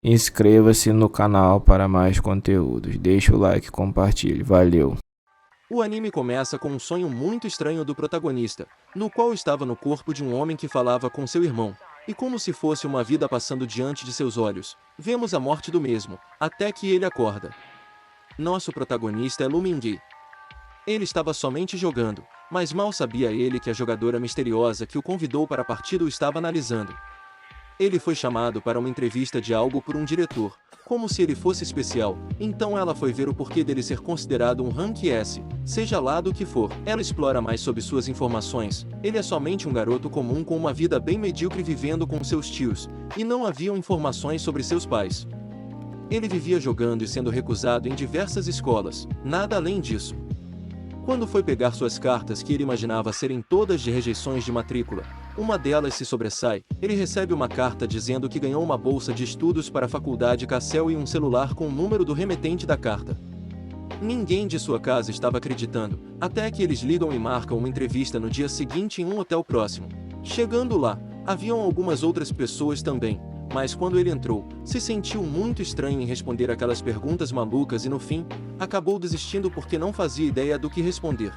Inscreva-se no canal para mais conteúdos. Deixe o like e compartilhe. Valeu! O anime começa com um sonho muito estranho do protagonista, no qual estava no corpo de um homem que falava com seu irmão, e como se fosse uma vida passando diante de seus olhos, vemos a morte do mesmo, até que ele acorda. Nosso protagonista é Lu Mingyu. Ele estava somente jogando, mas mal sabia ele que a jogadora misteriosa que o convidou para a partida o estava analisando. Ele foi chamado para uma entrevista de algo por um diretor, como se ele fosse especial, então ela foi ver o porquê dele ser considerado um Rank S, seja lá do que for. Ela explora mais sobre suas informações. Ele é somente um garoto comum com uma vida bem medíocre vivendo com seus tios, e não haviam informações sobre seus pais. Ele vivia jogando e sendo recusado em diversas escolas, nada além disso. Quando foi pegar suas cartas que ele imaginava serem todas de rejeições de matrícula, uma delas se sobressai, ele recebe uma carta dizendo que ganhou uma bolsa de estudos para a faculdade Cassel e um celular com o número do remetente da carta. Ninguém de sua casa estava acreditando, até que eles ligam e marcam uma entrevista no dia seguinte em um hotel próximo. Chegando lá, haviam algumas outras pessoas também, mas quando ele entrou, se sentiu muito estranho em responder aquelas perguntas malucas e no fim, acabou desistindo porque não fazia ideia do que responder.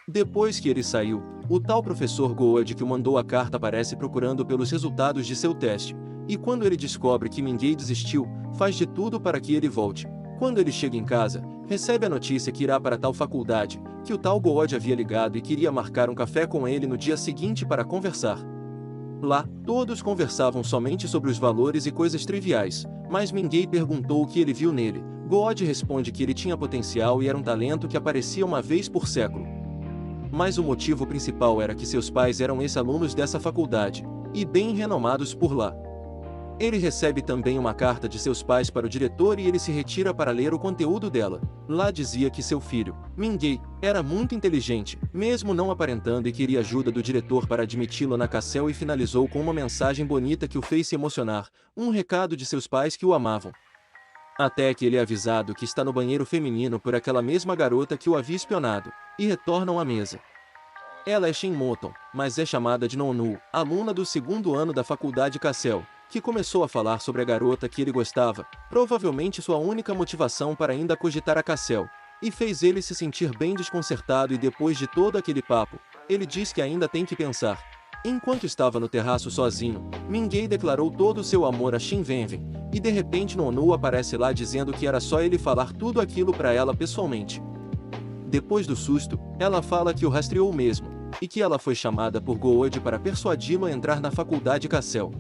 Depois que ele saiu, o tal professor Goad que o mandou a carta aparece procurando pelos resultados de seu teste, e quando ele descobre que Mingyu desistiu, faz de tudo para que ele volte. Quando ele chega em casa, recebe a notícia que irá para tal faculdade, que o tal Goad havia ligado e queria marcar um café com ele no dia seguinte para conversar. Lá, todos conversavam somente sobre os valores e coisas triviais, mas Mingyu perguntou o que ele viu nele. Goad responde que ele tinha potencial e era um talento que aparecia uma vez por século. Mas o motivo principal era que seus pais eram ex-alunos dessa faculdade, e bem renomados por lá. Ele recebe também uma carta de seus pais para o diretor e ele se retira para ler o conteúdo dela. Lá dizia que seu filho, Mingyu, era muito inteligente, mesmo não aparentando e queria ajuda do diretor para admiti-lo na Cassel e finalizou com uma mensagem bonita que o fez se emocionar, um recado de seus pais que o amavam. Até que ele é avisado que está no banheiro feminino por aquela mesma garota que o havia espionado, e retornam à mesa. Ela é Shin Moton, mas é chamada de Nonu, aluna do segundo ano da faculdade Cassel, que começou a falar sobre a garota que ele gostava, provavelmente sua única motivação para ainda cogitar a Cassel, e fez ele se sentir bem desconcertado e depois de todo aquele papo, ele diz que ainda tem que pensar. Enquanto estava no terraço sozinho, Mingyu declarou todo o seu amor a Shin Venven, e de repente Nonu aparece lá dizendo que era só ele falar tudo aquilo para ela pessoalmente. Depois do susto, ela fala que o rastreou mesmo, e que ela foi chamada por Goad para persuadi-lo a entrar na faculdade Cassel.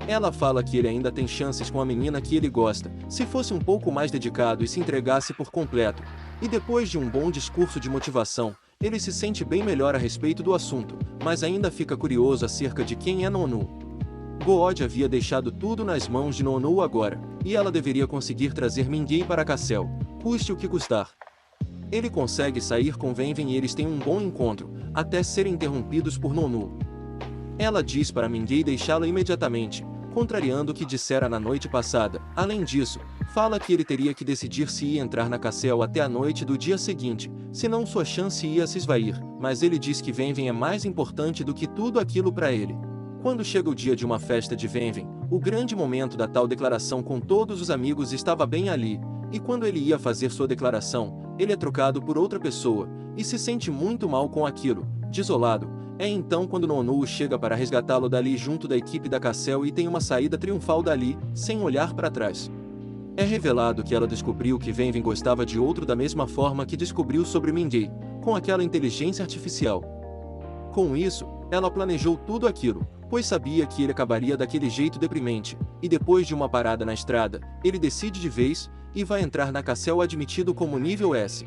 Ela fala que ele ainda tem chances com a menina que ele gosta, se fosse um pouco mais dedicado e se entregasse por completo, e depois de um bom discurso de motivação, ele se sente bem melhor a respeito do assunto, mas ainda fica curioso acerca de quem é Nonu. Goad havia deixado tudo nas mãos de Nonu agora, e ela deveria conseguir trazer Mingyu para Cassel, custe o que custar. Ele consegue sair com Venven e eles têm um bom encontro, até serem interrompidos por Nonu. Ela diz para Mingyu deixá-la imediatamente, contrariando o que dissera na noite passada. Além disso, fala que ele teria que decidir se ia entrar na Cassel até a noite do dia seguinte, senão sua chance ia se esvair, mas ele diz que Venven é mais importante do que tudo aquilo para ele. Quando chega o dia de uma festa de Venven, o grande momento da tal declaração com todos os amigos estava bem ali, e quando ele ia fazer sua declaração, ele é trocado por outra pessoa, e se sente muito mal com aquilo, desolado. É então quando Nonu chega para resgatá-lo dali junto da equipe da Cassel e tem uma saída triunfal dali, sem olhar para trás. É revelado que ela descobriu que Venven gostava de outro da mesma forma que descobriu sobre Mingyu, com aquela inteligência artificial. Com isso, ela planejou tudo aquilo, pois sabia que ele acabaria daquele jeito deprimente, e depois de uma parada na estrada, ele decide de vez, e vai entrar na Cassel admitido como nível S.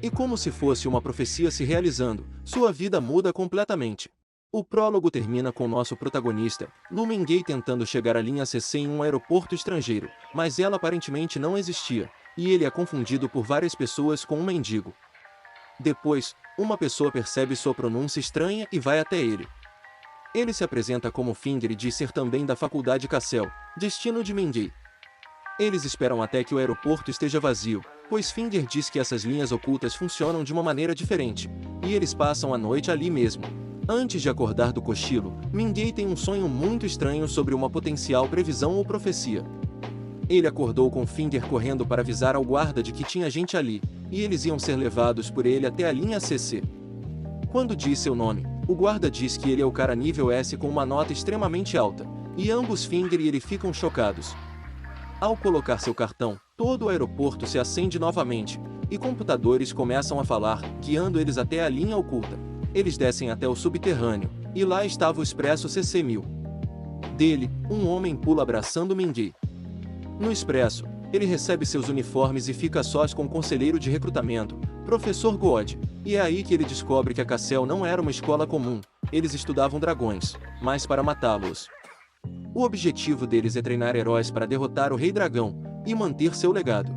E como se fosse uma profecia se realizando, sua vida muda completamente. O prólogo termina com nosso protagonista, Lu Mingyu tentando chegar à linha CC em um aeroporto estrangeiro, mas ela aparentemente não existia, e ele é confundido por várias pessoas com um mendigo. Depois, uma pessoa percebe sua pronúncia estranha e vai até ele. Ele se apresenta como Finger e diz ser também da faculdade Cassel, destino de Mingyu. Eles esperam até que o aeroporto esteja vazio, pois Finger diz que essas linhas ocultas funcionam de uma maneira diferente, e eles passam a noite ali mesmo. Antes de acordar do cochilo, Mingyu tem um sonho muito estranho sobre uma potencial previsão ou profecia. Ele acordou com Finger correndo para avisar ao guarda de que tinha gente ali, e eles iam ser levados por ele até a linha CC. Quando diz seu nome, o guarda diz que ele é o cara nível S com uma nota extremamente alta, e ambos Finger e ele ficam chocados. Ao colocar seu cartão, todo o aeroporto se acende novamente, e computadores começam a falar, guiando eles até a linha oculta. Eles descem até o subterrâneo, e lá estava o Expresso CC-1000. Dele, um homem pula abraçando Mingy. No Expresso, ele recebe seus uniformes e fica a sós com o conselheiro de recrutamento, Professor God, e é aí que ele descobre que a Cassel não era uma escola comum, eles estudavam dragões, mas para matá-los. O objetivo deles é treinar heróis para derrotar o Rei Dragão e manter seu legado.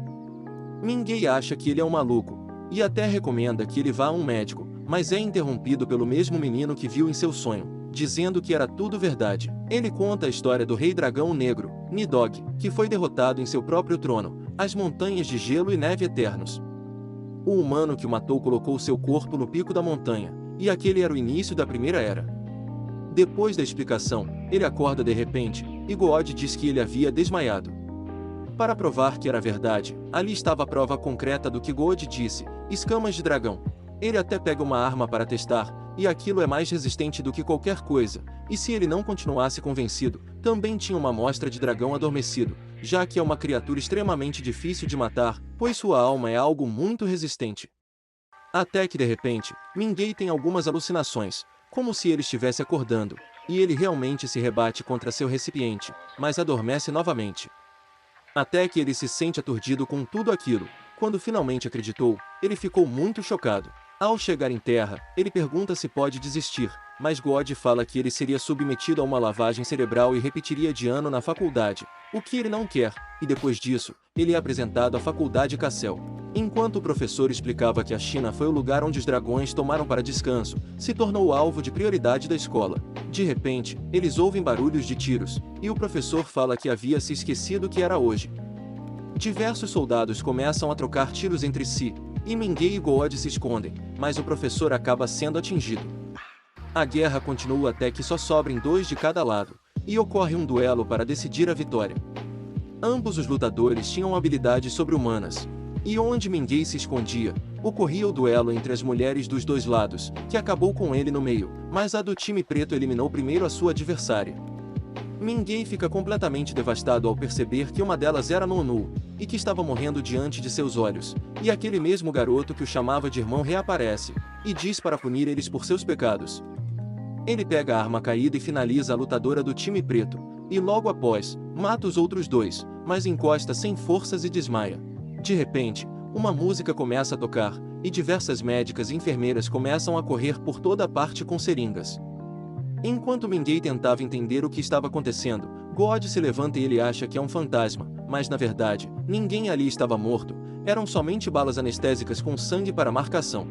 Mingy acha que ele é um maluco, e até recomenda que ele vá a um médico, mas é interrompido pelo mesmo menino que viu em seu sonho, dizendo que era tudo verdade. Ele conta a história do Rei Dragão Negro, Nidhogg, que foi derrotado em seu próprio trono, as montanhas de gelo e neve eternos. O humano que o matou colocou seu corpo no pico da montanha, e aquele era o início da Primeira Era. Depois da explicação, ele acorda de repente, e God diz que ele havia desmaiado. Para provar que era verdade, ali estava a prova concreta do que God disse, escamas de dragão. Ele até pega uma arma para testar, e aquilo é mais resistente do que qualquer coisa, e se ele não continuasse convencido, também tinha uma amostra de dragão adormecido, já que é uma criatura extremamente difícil de matar, pois sua alma é algo muito resistente. Até que de repente, Mingy tem algumas alucinações, como se ele estivesse acordando, e ele realmente se rebate contra seu recipiente, mas adormece novamente. Até que ele se sente aturdido com tudo aquilo. Quando finalmente acreditou, ele ficou muito chocado. Ao chegar em terra, ele pergunta se pode desistir, mas God fala que ele seria submetido a uma lavagem cerebral e repetiria de ano na faculdade, o que ele não quer, e depois disso, ele é apresentado à faculdade Cassel. Enquanto o professor explicava que a China foi o lugar onde os dragões tomaram para descanso, se tornou o alvo de prioridade da escola. De repente, eles ouvem barulhos de tiros, e o professor fala que havia se esquecido que era hoje. Diversos soldados começam a trocar tiros entre si, e Mingy e God se escondem, mas o professor acaba sendo atingido. A guerra continua até que só sobrem 2 de cada lado, e ocorre um duelo para decidir a vitória. Ambos os lutadores tinham habilidades sobre-humanas, e onde Mingy se escondia, ocorria o duelo entre as mulheres dos dois lados, que acabou com ele no meio, mas a do time preto eliminou primeiro a sua adversária. Mingy fica completamente devastado ao perceber que uma delas era Nonu, e que estava morrendo diante de seus olhos, e aquele mesmo garoto que o chamava de irmão reaparece, e diz para punir eles por seus pecados. Ele pega a arma caída e finaliza a lutadora do time preto, e logo após, mata os outros 2, mas encosta sem forças e desmaia. De repente, uma música começa a tocar, e diversas médicas e enfermeiras começam a correr por toda a parte com seringas. Enquanto Mingy tentava entender o que estava acontecendo, God se levanta e ele acha que é um fantasma, mas na verdade, ninguém ali estava morto, eram somente balas anestésicas com sangue para marcação.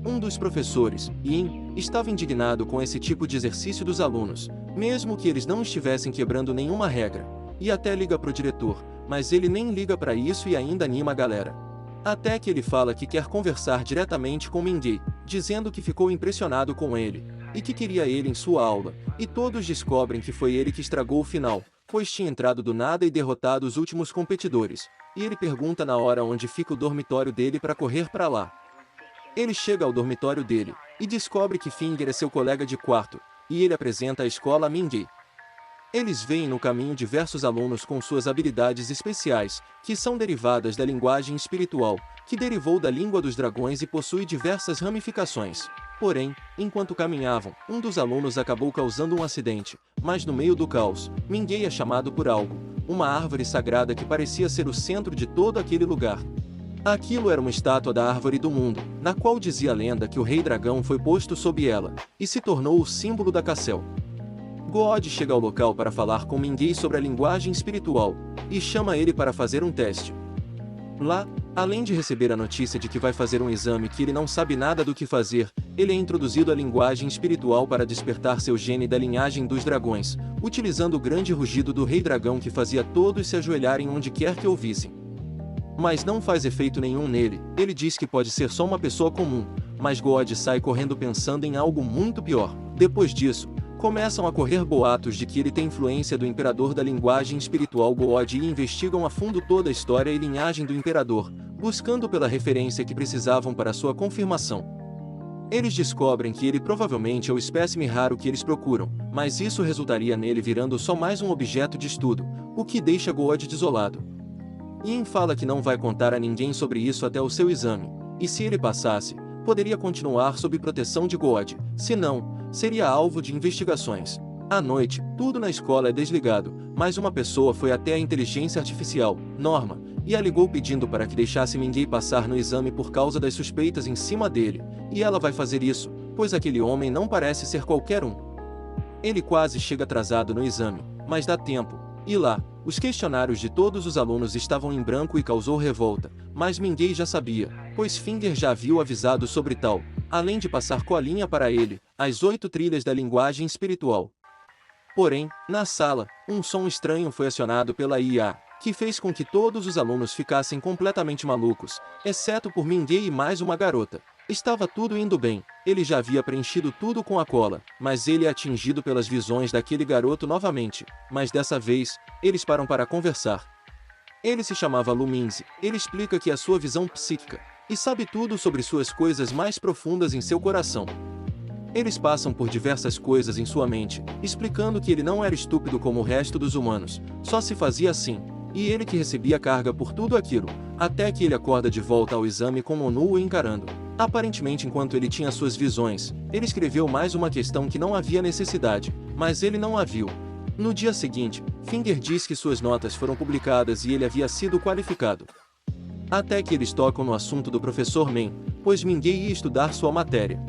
Um dos professores, Yin, estava indignado com esse tipo de exercício dos alunos, mesmo que eles não estivessem quebrando nenhuma regra, e até liga pro diretor, mas ele nem liga para isso e ainda anima a galera. Até que ele fala que quer conversar diretamente com Mingy, dizendo que ficou impressionado com ele, e que queria ele em sua aula, e todos descobrem que foi ele que estragou o final, pois tinha entrado do nada e derrotado os últimos competidores, e ele pergunta na hora onde fica o dormitório dele para correr para lá. Ele chega ao dormitório dele, e descobre que Finger é seu colega de quarto, e ele apresenta a escola a Mingy. Eles veem no caminho diversos alunos com suas habilidades especiais, que são derivadas da linguagem espiritual, que derivou da língua dos dragões e possui diversas ramificações. Porém, enquanto caminhavam, um dos alunos acabou causando um acidente, mas no meio do caos, Mingy é chamado por algo, uma árvore sagrada que parecia ser o centro de todo aquele lugar. Aquilo era uma estátua da árvore do mundo, na qual dizia a lenda que o Rei Dragão foi posto sob ela, e se tornou o símbolo da Cassel. God chega ao local para falar com Mingy sobre a linguagem espiritual, e chama ele para fazer um teste. Lá, além de receber a notícia de que vai fazer um exame que ele não sabe nada do que fazer, ele é introduzido à linguagem espiritual para despertar seu gene da linhagem dos dragões, utilizando o grande rugido do Rei Dragão que fazia todos se ajoelharem onde quer que ouvissem. Mas não faz efeito nenhum nele, ele diz que pode ser só uma pessoa comum, mas God sai correndo pensando em algo muito pior. Depois disso, Começam a correr boatos de que ele tem influência do imperador da linguagem espiritual God e investigam a fundo toda a história e linhagem do imperador, buscando pela referência que precisavam para sua confirmação. Eles descobrem que ele provavelmente é o espécime raro que eles procuram, mas isso resultaria nele virando só mais um objeto de estudo, o que deixa God desolado. Ian fala que não vai contar a ninguém sobre isso até o seu exame, e se ele passasse, poderia continuar sob proteção de God, se não, seria alvo de investigações. À noite, tudo na escola é desligado, mas uma pessoa foi até a inteligência artificial, Norma, e a ligou pedindo para que deixasse ninguém passar no exame por causa das suspeitas em cima dele, e ela vai fazer isso, pois aquele homem não parece ser qualquer um. Ele quase chega atrasado no exame, mas dá tempo, e lá, os questionários de todos os alunos estavam em branco e causou revolta, mas ninguém já sabia, pois Finger já havia avisado sobre tal, além de passar colinha para ele, as 8 trilhas da linguagem espiritual. Porém, na sala, um som estranho foi acionado pela IA, que fez com que todos os alunos ficassem completamente malucos, exceto por Mingay e mais uma garota. Estava tudo indo bem, ele já havia preenchido tudo com a cola, mas ele é atingido pelas visões daquele garoto novamente, mas dessa vez, eles param para conversar. Ele se chamava Luminzi, ele explica que é a sua visão psíquica, e sabe tudo sobre suas coisas mais profundas em seu coração. Eles passam por diversas coisas em sua mente, explicando que ele não era estúpido como o resto dos humanos, só se fazia assim, e ele que recebia carga por tudo aquilo, até que ele acorda de volta ao exame com Onu o encarando. Aparentemente enquanto ele tinha suas visões, ele escreveu mais uma questão que não havia necessidade, mas ele não a viu. No dia seguinte, Finger diz que suas notas foram publicadas e ele havia sido qualificado. Até que eles tocam no assunto do professor Men, pois Mingay ia estudar sua matéria.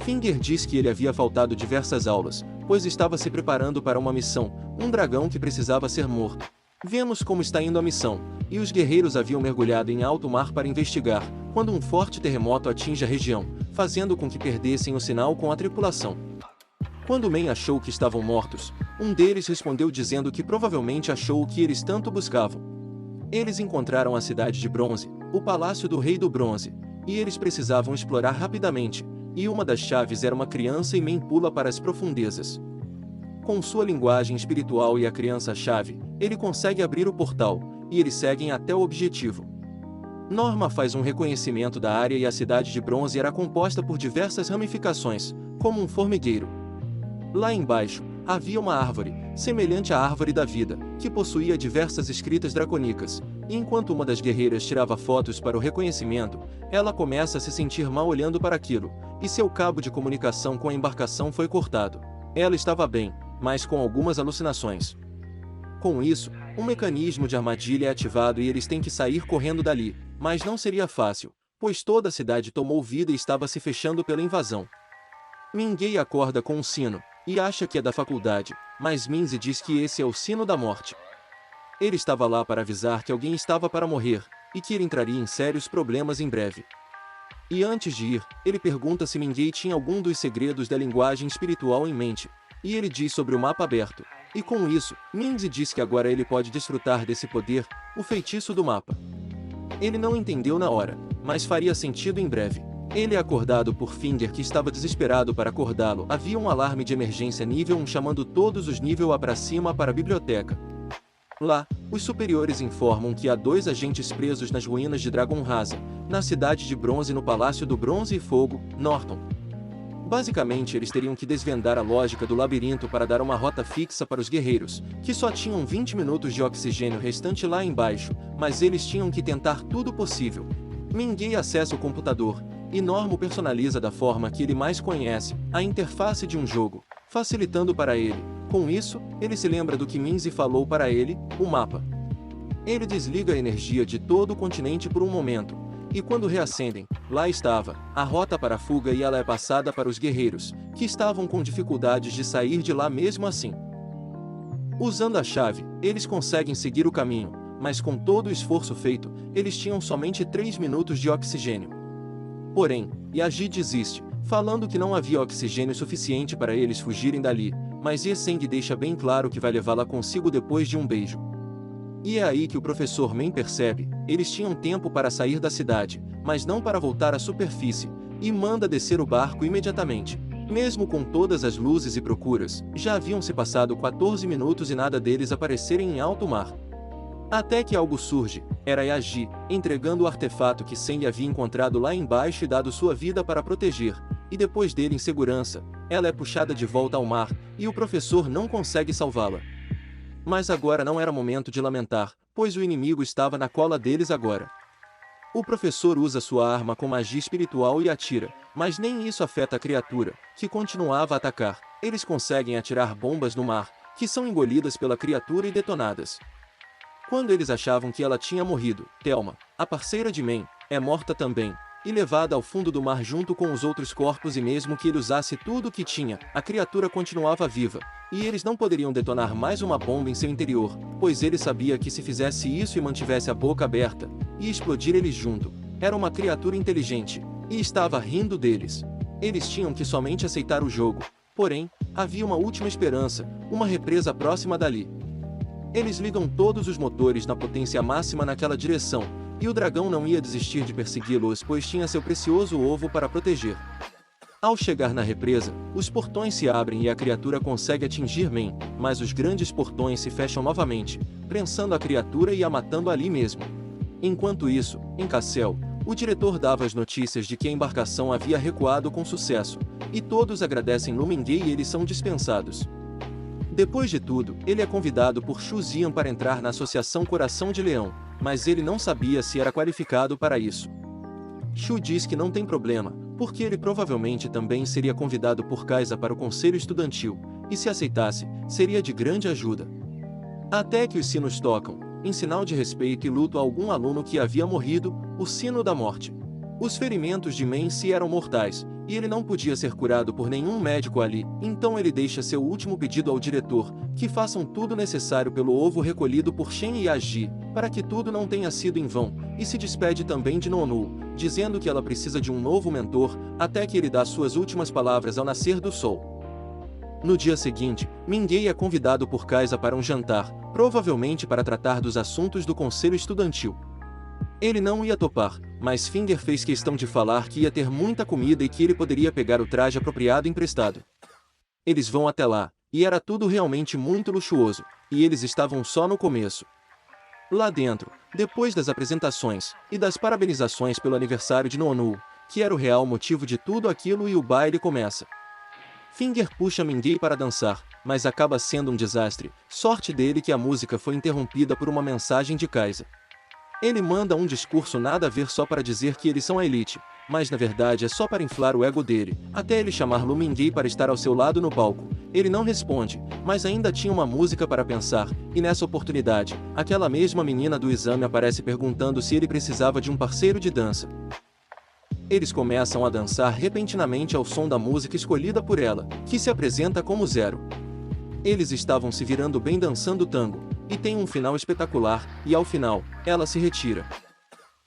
Finger diz que ele havia faltado diversas aulas, pois estava se preparando para uma missão, um dragão que precisava ser morto. Vemos como está indo a missão, e os guerreiros haviam mergulhado em alto mar para investigar, quando um forte terremoto atinge a região, fazendo com que perdessem o sinal com a tripulação. Quando Men achou que estavam mortos, um deles respondeu dizendo que provavelmente achou o que eles tanto buscavam. Eles encontraram a cidade de Bronze, o palácio do Rei do Bronze, e eles precisavam explorar rapidamente, e uma das chaves era uma criança e Men pula para as profundezas. Com sua linguagem espiritual e a criança-chave, ele consegue abrir o portal, e eles seguem até o objetivo. Norma faz um reconhecimento da área e a cidade de Bronze era composta por diversas ramificações, como um formigueiro. Lá embaixo, havia uma árvore, semelhante à árvore da vida, que possuía diversas escritas draconicas, e enquanto uma das guerreiras tirava fotos para o reconhecimento, ela começa a se sentir mal olhando para aquilo, e seu cabo de comunicação com a embarcação foi cortado. Ela estava bem, mas com algumas alucinações. Com isso, um mecanismo de armadilha é ativado e eles têm que sair correndo dali, mas não seria fácil, pois toda a cidade tomou vida e estava se fechando pela invasão. Mingay acorda com um sino, e acha que é da faculdade, mas Minzy diz que esse é o sino da morte. Ele estava lá para avisar que alguém estava para morrer, e que ele entraria em sérios problemas em breve. E antes de ir, ele pergunta se Mingay tinha algum dos segredos da linguagem espiritual em mente, e ele diz sobre o mapa aberto. E com isso, Minzy diz que agora ele pode desfrutar desse poder, o feitiço do mapa. Ele não entendeu na hora, mas faria sentido em breve. Ele é acordado por Finger que estava desesperado para acordá-lo. Havia um alarme de emergência nível 1 chamando todos os nível A para cima para a biblioteca. Lá, os superiores informam que há 2 agentes presos nas ruínas de Dragon Rasa, na cidade de Bronze no Palácio do Bronze e Fogo, Norton. Basicamente eles teriam que desvendar a lógica do labirinto para dar uma rota fixa para os guerreiros, que só tinham 20 minutos de oxigênio restante lá embaixo, mas eles tinham que tentar tudo possível. Mingay acessa o computador, e Normo personaliza da forma que ele mais conhece, a interface de um jogo, facilitando para ele. Com isso, ele se lembra do que Minzy falou para ele, o mapa. Ele desliga a energia de todo o continente por um momento, e quando reacendem, lá estava, a rota para a fuga e ela é passada para os guerreiros, que estavam com dificuldades de sair de lá mesmo assim. Usando a chave, eles conseguem seguir o caminho, mas com todo o esforço feito, eles tinham somente 3 minutos de oxigênio. Porém, Yaji desiste, falando que não havia oxigênio suficiente para eles fugirem dali, mas Yeseng deixa bem claro que vai levá-la consigo depois de um beijo. E é aí que o professor Men percebe, eles tinham tempo para sair da cidade, mas não para voltar à superfície, e manda descer o barco imediatamente. Mesmo com todas as luzes e procuras, já haviam se passado 14 minutos e nada deles aparecerem em alto mar. Até que algo surge, era Yaji, entregando o artefato que Senli havia encontrado lá embaixo e dado sua vida para proteger, e depois dele em segurança, ela é puxada de volta ao mar, e o professor não consegue salvá-la. Mas agora não era momento de lamentar, pois o inimigo estava na cola deles agora. O professor usa sua arma com magia espiritual e atira, mas nem isso afeta a criatura, que continuava a atacar. Eles conseguem atirar bombas no mar, que são engolidas pela criatura e detonadas. Quando eles achavam que ela tinha morrido, Thelma, a parceira de Men, é morta também, e levada ao fundo do mar junto com os outros corpos, e mesmo que ele usasse tudo o que tinha, a criatura continuava viva, e eles não poderiam detonar mais uma bomba em seu interior, pois ele sabia que se fizesse isso e mantivesse a boca aberta, ia explodir eles junto. Era uma criatura inteligente, e estava rindo deles. Eles tinham que somente aceitar o jogo, porém, havia uma última esperança, uma represa próxima dali. Eles ligam todos os motores na potência máxima naquela direção, e o dragão não ia desistir de persegui-los, pois tinha seu precioso ovo para proteger. Ao chegar na represa, os portões se abrem e a criatura consegue atingir Men, mas os grandes portões se fecham novamente, prensando a criatura e a matando ali mesmo. Enquanto isso, em Cassel, o diretor dava as notícias de que a embarcação havia recuado com sucesso, e todos agradecem Lumingue e eles são dispensados. Depois de tudo, ele é convidado por Xu Xian para entrar na Associação Coração de Leão, mas ele não sabia se era qualificado para isso. Xu diz que não tem problema, porque ele provavelmente também seria convidado por Kaisa para o conselho estudantil, e se aceitasse, seria de grande ajuda. Até que os sinos tocam, em sinal de respeito e luto a algum aluno que havia morrido, o sino da morte. Os ferimentos de Men Si eram mortais, e ele não podia ser curado por nenhum médico ali, então ele deixa seu último pedido ao diretor, que façam tudo necessário pelo ovo recolhido por Shen e Yaji, para que tudo não tenha sido em vão, e se despede também de Nonu, dizendo que ela precisa de um novo mentor, até que ele dá suas últimas palavras ao nascer do sol. No dia seguinte, Mingei é convidado por Kaisa para um jantar, provavelmente para tratar dos assuntos do conselho estudantil. Ele não ia topar, mas Finger fez questão de falar que ia ter muita comida e que ele poderia pegar o traje apropriado emprestado. Eles vão até lá, e era tudo realmente muito luxuoso, e eles estavam só no começo. Lá dentro, depois das apresentações, e das parabenizações pelo aniversário de Nonu, que era o real motivo de tudo aquilo, e o baile começa. Finger puxa Mingei para dançar, mas acaba sendo um desastre, sorte dele que a música foi interrompida por uma mensagem de Kaisa. Ele manda um discurso nada a ver só para dizer que eles são a elite, mas na verdade é só para inflar o ego dele, até ele chamar Lumingue para estar ao seu lado no palco. Ele não responde, mas ainda tinha uma música para pensar, e nessa oportunidade, aquela mesma menina do exame aparece perguntando se ele precisava de um parceiro de dança. Eles começam a dançar repentinamente ao som da música escolhida por ela, que se apresenta como Zero. Eles estavam se virando bem dançando tango, e tem um final espetacular, e ao final, ela se retira.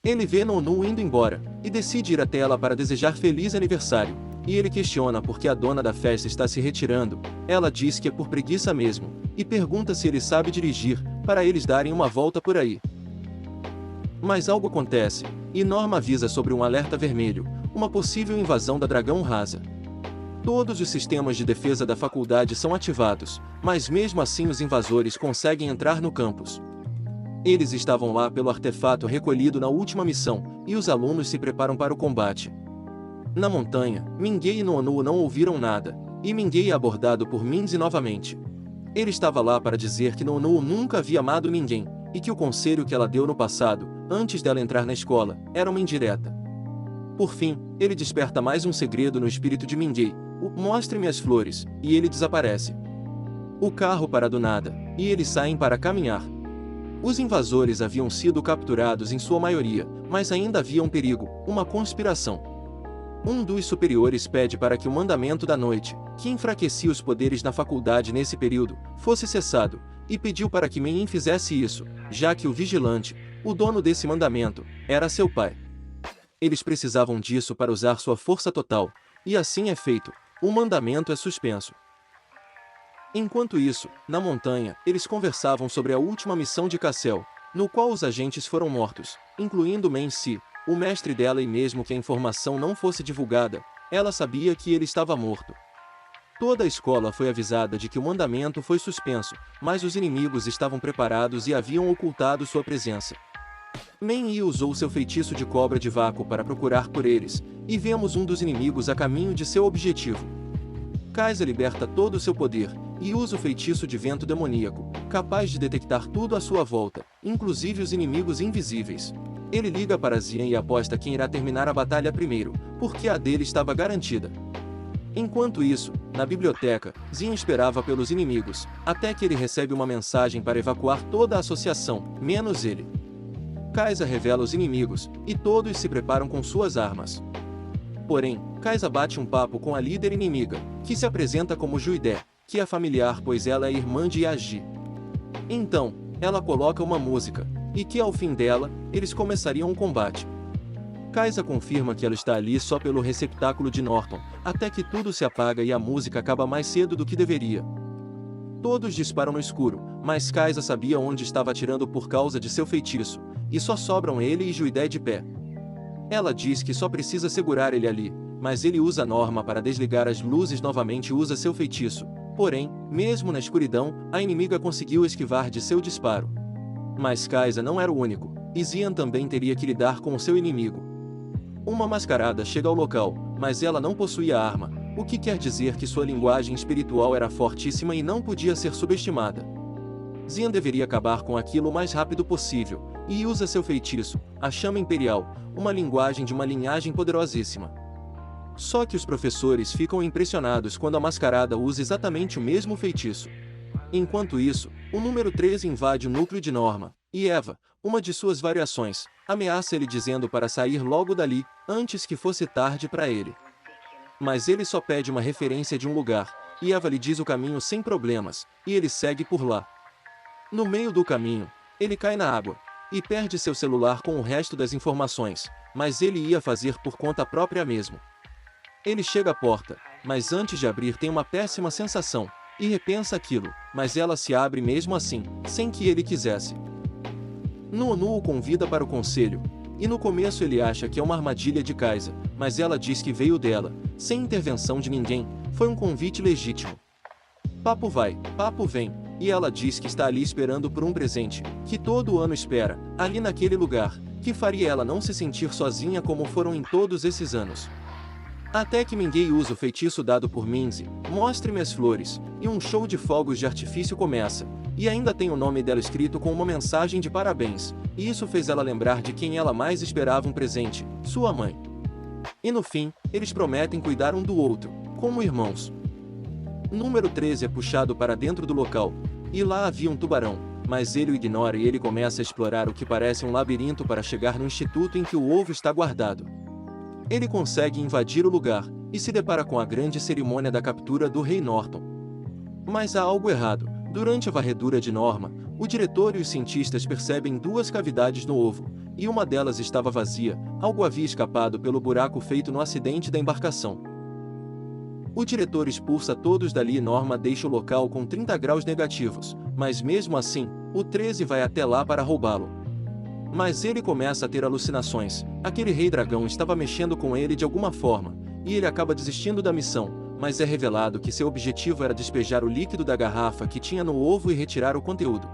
Ele vê Nonu indo embora, e decide ir até ela para desejar feliz aniversário, e ele questiona por que a dona da festa está se retirando. Ela diz que é por preguiça mesmo, e pergunta se ele sabe dirigir, para eles darem uma volta por aí. Mas algo acontece, e Norma avisa sobre um alerta vermelho, uma possível invasão da Dragão Rasa. Todos os sistemas de defesa da faculdade são ativados, mas mesmo assim os invasores conseguem entrar no campus. Eles estavam lá pelo artefato recolhido na última missão, e os alunos se preparam para o combate. Na montanha, Mingei e Nonu não ouviram nada, e Mingei é abordado por Minzy novamente. Ele estava lá para dizer que Nonu nunca havia amado ninguém, e que o conselho que ela deu no passado, antes dela entrar na escola, era uma indireta. Por fim, ele desperta mais um segredo no espírito de Mingei, o "mostre-me as flores", e ele desaparece. O carro para do nada, e eles saem para caminhar. Os invasores haviam sido capturados em sua maioria, mas ainda havia um perigo, uma conspiração. Um dos superiores pede para que o mandamento da noite, que enfraquecia os poderes na faculdade nesse período, fosse cessado, e pediu para que Menin fizesse isso, já que o vigilante, o dono desse mandamento, era seu pai. Eles precisavam disso para usar sua força total, e assim é feito, o mandamento é suspenso. Enquanto isso, na montanha, eles conversavam sobre a última missão de Cassel, no qual os agentes foram mortos, incluindo Men Si, o mestre dela, e mesmo que a informação não fosse divulgada, ela sabia que ele estava morto. Toda a escola foi avisada de que o mandamento foi suspenso, mas os inimigos estavam preparados e haviam ocultado sua presença. Men-Yi usou seu feitiço de cobra de vácuo para procurar por eles, e vemos um dos inimigos a caminho de seu objetivo. Kaisa liberta todo o seu poder, e usa o feitiço de vento demoníaco, capaz de detectar tudo à sua volta, inclusive os inimigos invisíveis. Ele liga para Xian e aposta quem irá terminar a batalha primeiro, porque a dele estava garantida. Enquanto isso, na biblioteca, Xian esperava pelos inimigos, até que ele recebe uma mensagem para evacuar toda a associação, menos ele. Kaisa revela os inimigos, e todos se preparam com suas armas. Porém, Kaisa bate um papo com a líder inimiga, que se apresenta como Juide, que é familiar pois ela é irmã de Yaji. Então, ela coloca uma música, e que ao fim dela, eles começariam um combate. Kaisa confirma que ela está ali só pelo receptáculo de Norton, até que tudo se apaga e a música acaba mais cedo do que deveria. Todos disparam no escuro, mas Kaisa sabia onde estava atirando por causa de seu feitiço, e só sobram ele e Juide de pé. Ela diz que só precisa segurar ele ali, mas ele usa a Norma para desligar as luzes novamente e usa seu feitiço. Porém, mesmo na escuridão, a inimiga conseguiu esquivar de seu disparo. Mas Kaisa não era o único, e Xian também teria que lidar com o seu inimigo. Uma mascarada chega ao local, mas ela não possuía arma, o que quer dizer que sua linguagem espiritual era fortíssima e não podia ser subestimada. Xian deveria acabar com aquilo o mais rápido possível, e usa seu feitiço, a Chama Imperial, uma linguagem de uma linhagem poderosíssima. Só que os professores ficam impressionados quando a mascarada usa exatamente o mesmo feitiço. Enquanto isso, o número 13 invade o núcleo de Norma, e Eva, uma de suas variações, ameaça ele dizendo para sair logo dali, antes que fosse tarde para ele. Mas ele só pede uma referência de um lugar, e Eva lhe diz o caminho sem problemas, e ele segue por lá. No meio do caminho, ele cai na água, e perde seu celular com o resto das informações, mas ele ia fazer por conta própria mesmo. Ele chega à porta, mas antes de abrir tem uma péssima sensação, e repensa aquilo, mas ela se abre mesmo assim, sem que ele quisesse. Nuonu o convida para o conselho, e no começo ele acha que é uma armadilha de Kaisa, mas ela diz que veio dela, sem intervenção de ninguém, foi um convite legítimo. Papo vai, papo vem, e ela diz que está ali esperando por um presente, que todo ano espera, ali naquele lugar, que faria ela não se sentir sozinha como foram em todos esses anos. Até que Mingei usa o feitiço dado por Minzy, mostre-me as flores, e um show de fogos de artifício começa, e ainda tem o nome dela escrito com uma mensagem de parabéns, e isso fez ela lembrar de quem ela mais esperava um presente, sua mãe. E no fim, eles prometem cuidar um do outro, como irmãos. Número 13 é puxado para dentro do local, e lá havia um tubarão, mas ele o ignora e ele começa a explorar o que parece um labirinto para chegar no instituto em que o ovo está guardado. Ele consegue invadir o lugar, e se depara com a grande cerimônia da captura do rei Norton. Mas há algo errado. Durante a varredura de Norma, o diretor e os cientistas percebem duas cavidades no ovo, e uma delas estava vazia, algo havia escapado pelo buraco feito no acidente da embarcação. O diretor expulsa todos dali e Norma deixa o local com 30 graus negativos, mas mesmo assim, o 13 vai até lá para roubá-lo. Mas ele começa a ter alucinações, aquele rei dragão estava mexendo com ele de alguma forma, e ele acaba desistindo da missão, mas é revelado que seu objetivo era despejar o líquido da garrafa que tinha no ovo e retirar o conteúdo.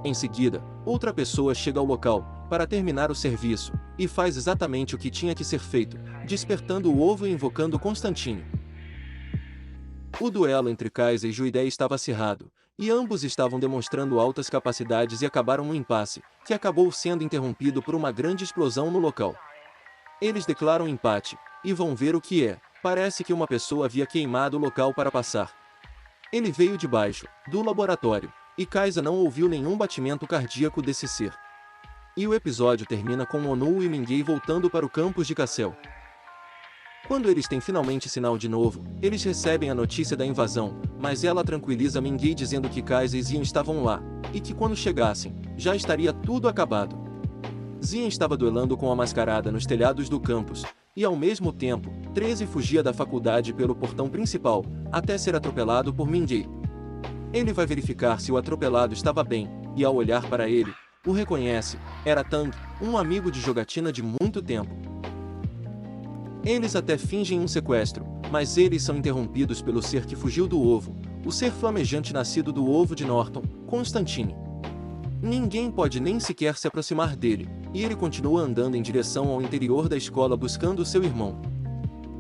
Em seguida, outra pessoa chega ao local, para terminar o serviço, e faz exatamente o que tinha que ser feito, despertando o ovo e invocando Constantine. O duelo entre Kaisa e Juide estava acirrado, e ambos estavam demonstrando altas capacidades e acabaram no impasse, que acabou sendo interrompido por uma grande explosão no local. Eles declaram empate, e vão ver o que é. Parece que uma pessoa havia queimado o local para passar. Ele veio de baixo, do laboratório, e Kaisa não ouviu nenhum batimento cardíaco desse ser. E o episódio termina com Onu e Mingei voltando para o campus de Cassel. Quando eles têm finalmente sinal de novo, eles recebem a notícia da invasão, mas ela tranquiliza Mingei dizendo que Kaisa e Xian estavam lá, e que quando chegassem, já estaria tudo acabado. Xian estava duelando com a mascarada nos telhados do campus, e ao mesmo tempo, 13 fugia da faculdade pelo portão principal, até ser atropelado por Mingei. Ele vai verificar se o atropelado estava bem, e ao olhar para ele, o reconhece, era Tang, um amigo de jogatina de muito tempo. Eles até fingem um sequestro, mas eles são interrompidos pelo ser que fugiu do ovo, o ser flamejante nascido do ovo de Norton, Constantine. Ninguém pode nem sequer se aproximar dele, e ele continua andando em direção ao interior da escola buscando seu irmão.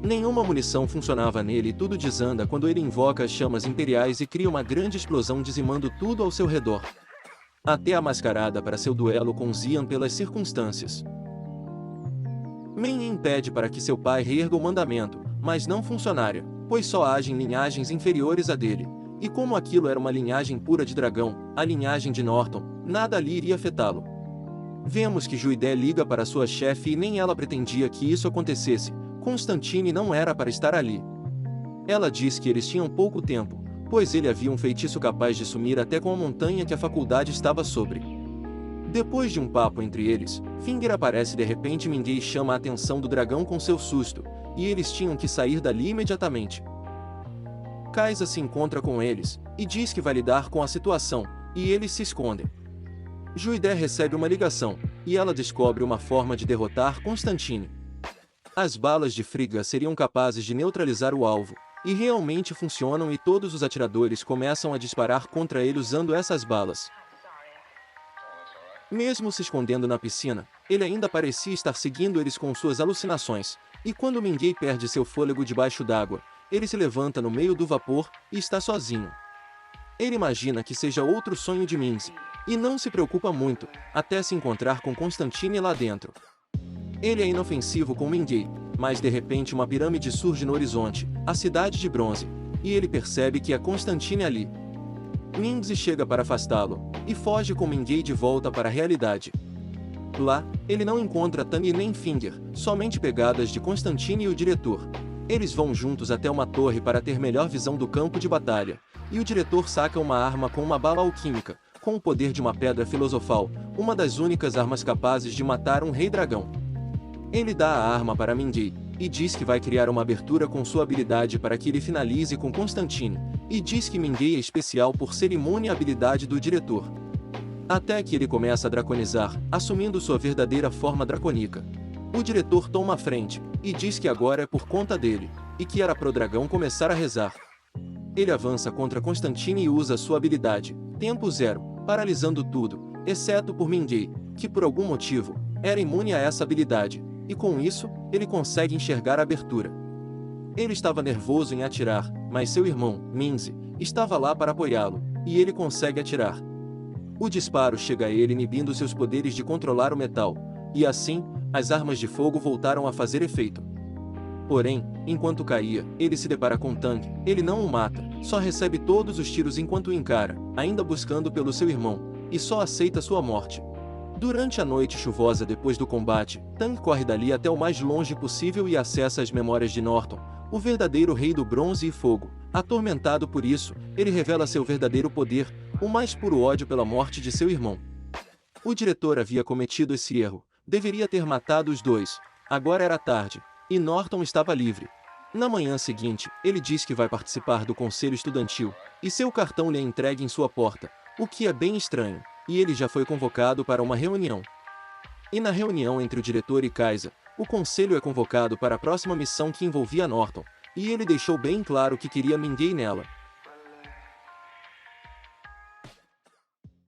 Nenhuma munição funcionava nele e tudo desanda quando ele invoca as chamas imperiais e cria uma grande explosão dizimando tudo ao seu redor. Até a mascarada para seu duelo com Xian pelas circunstâncias. Min pede para que seu pai reerga o mandamento, mas não funcionaria, pois só agem linhagens inferiores à dele. E como aquilo era uma linhagem pura de dragão, a linhagem de Norton, nada ali iria afetá-lo. Vemos que Juidé liga para sua chefe e nem ela pretendia que isso acontecesse. Constantine não era para estar ali. Ela diz que eles tinham pouco tempo, pois ele havia um feitiço capaz de sumir até com a montanha que a faculdade estava sobre. Depois de um papo entre eles, Finger aparece de repente e Mingei chama a atenção do dragão com seu susto, e eles tinham que sair dali imediatamente. Kaisa se encontra com eles, e diz que vai lidar com a situação, e eles se escondem. Juidé recebe uma ligação, e ela descobre uma forma de derrotar Constantine. As balas de Frigga seriam capazes de neutralizar o alvo, e realmente funcionam e todos os atiradores começam a disparar contra ele usando essas balas. Mesmo se escondendo na piscina, ele ainda parecia estar seguindo eles com suas alucinações, e quando Mingei perde seu fôlego debaixo d'água, ele se levanta no meio do vapor e está sozinho. Ele imagina que seja outro sonho de Minzy, e não se preocupa muito, até se encontrar com Constantine lá dentro. Ele é inofensivo com Mingei, mas de repente uma pirâmide surge no horizonte, a cidade de bronze, e ele percebe que é Constantine ali. Minzy chega para afastá-lo, e foge com Mingei de volta para a realidade. Lá, ele não encontra Tani nem Finger, somente pegadas de Constantine e o diretor. Eles vão juntos até uma torre para ter melhor visão do campo de batalha, e o diretor saca uma arma com uma bala alquímica, com o poder de uma pedra filosofal, uma das únicas armas capazes de matar um rei dragão. Ele dá a arma para Mingei, e diz que vai criar uma abertura com sua habilidade para que ele finalize com Constantine, e diz que Mingei é especial por ser imune à habilidade do diretor. Até que ele começa a draconizar, assumindo sua verdadeira forma draconica. O diretor toma a frente, e diz que agora é por conta dele, e que era pro dragão começar a rezar. Ele avança contra Constantine e usa sua habilidade, Tempo Zero, paralisando tudo, exceto por Mingei, que por algum motivo, era imune a essa habilidade, e com isso, ele consegue enxergar a abertura. Ele estava nervoso em atirar, mas seu irmão, Minzy, estava lá para apoiá-lo, e ele consegue atirar. O disparo chega a ele inibindo seus poderes de controlar o metal, e assim, as armas de fogo voltaram a fazer efeito. Porém, enquanto caía, ele se depara com Tang, ele não o mata, só recebe todos os tiros enquanto o encara, ainda buscando pelo seu irmão, e só aceita sua morte. Durante a noite chuvosa depois do combate, Tang corre dali até o mais longe possível e acessa as memórias de Norton, o verdadeiro rei do bronze e fogo. Atormentado por isso, ele revela seu verdadeiro poder, o mais puro ódio pela morte de seu irmão. O diretor havia cometido esse erro, deveria ter matado os dois. Agora era tarde, e Norton estava livre. Na manhã seguinte, ele diz que vai participar do conselho estudantil, e seu cartão lhe é entregue em sua porta, o que é bem estranho, e ele já foi convocado para uma reunião. E na reunião entre o diretor e Kaisa, o conselho é convocado para a próxima missão que envolvia Norton, e ele deixou bem claro que queria Mingei nela.